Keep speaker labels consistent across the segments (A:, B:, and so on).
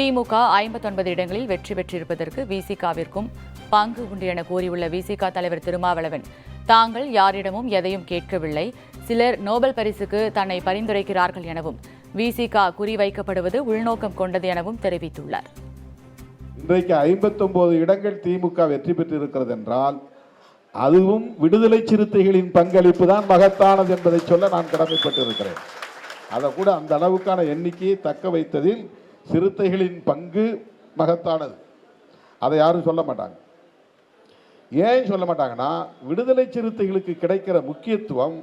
A: திமுக 59 இடங்களில் வெற்றி பெற்றிருப்பதற்கு விசிகாவிற்கும் பங்கு உண்டு என கூறியுள்ள விசிக தலைவர் திருமாவளவன், தாங்கள் யாரிடமும் எதையும் கேட்கவில்லை, சிலர் நோபல் பரிசுக்கு தன்னை பரிந்துரைக்கிறார்கள் எனவும் விசிக குறிவைக்கப்படுவது உள்நோக்கம் கொண்டது எனவும் தெரிவித்துள்ளார்.
B: இன்றைக்கு 59 இடங்கள் திமுக வெற்றி பெற்றிருக்கிறது என்றால் அதுவும் விடுதலை சிறுத்தைகளின் பங்களிப்பு தான் மகத்தானது என்பதை சொல்ல நான் கடமைப்பட்டிருக்கிறேன். அதை கூட அந்த அளவுக்கான எண்ணிக்கையை தக்க வைத்ததில் சிறுத்தைகளின் பங்கு மகத்தானது. அதை யாரும் சொல்ல மாட்டாங்க. ஏன் சொல்ல மாட்டாங்கன்னா, விடுதலை சிறுத்தைகளுக்கு கிடைக்கிற முக்கியத்துவம்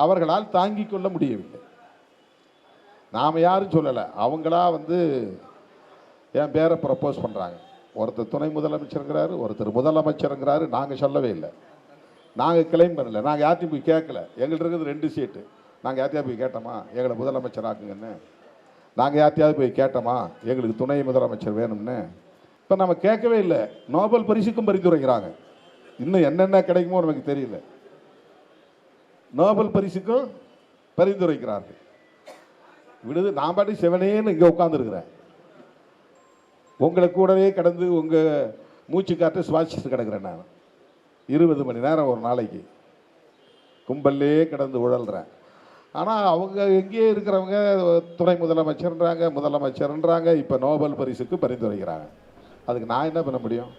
B: அவர்களால் தாங்கிக் கொள்ள முடியவில்லை. நாம் யாரும் சொல்லலை, அவங்களா என் பேரை ப்ரப்போஸ் பண்ணுறாங்க. ஒருத்தர் துணை முதலமைச்சருங்கிறாரு, ஒருத்தர் முதலமைச்சருங்கிறாரு. நாங்கள் சொல்லவே இல்லை, நாங்கள் கிளைம் பண்ணல, நாங்கள் யார்ட்டையும் போய் கேட்கல. எங்கள்கிட்ட இருக்கிறது 2 சீட்டு. நாங்கள் யார்ட்டையாவது போய் கேட்டோமா எங்களை முதலமைச்சர் ஆக்குங்கன்னு? நாங்கள் யார்ட்டையாவது போய் கேட்டோமா எங்களுக்கு துணை முதலமைச்சர் வேணும்னு? இப்போ நம்ம கேட்கவே இல்லை. நோபல் பரிசுக்கும் பரிந்துரைக்கிறாங்க. இன்னும் என்னென்ன கிடைக்குமோ நமக்கு தெரியல. நோபல் பரிசுக்கும் பரிந்துரைக்கிறார்கள். நான் பாட்டு சிவனேன்னு இங்கே உட்காந்துருக்கிறேன். உங்களை கூடவே கடந்து உங்கள் மூச்சு காற்று சுவாசிச்சுட்டு கிடக்கிறேன். நான் 20 மணி நேரம் ஒரு நாளைக்கு கும்பல்லே கிடந்து உழல்றேன். ஆனால் அவங்க எங்கேயே இருக்கிறவங்க துணை முதலமைச்சர்ன்றாங்க, முதலமைச்சர்ன்றாங்க, இப்போ நோபல் பரிசுக்கு பரிந்துரைக்கிறாங்க. அதுக்கு நான் என்ன பண்ண முடியும்?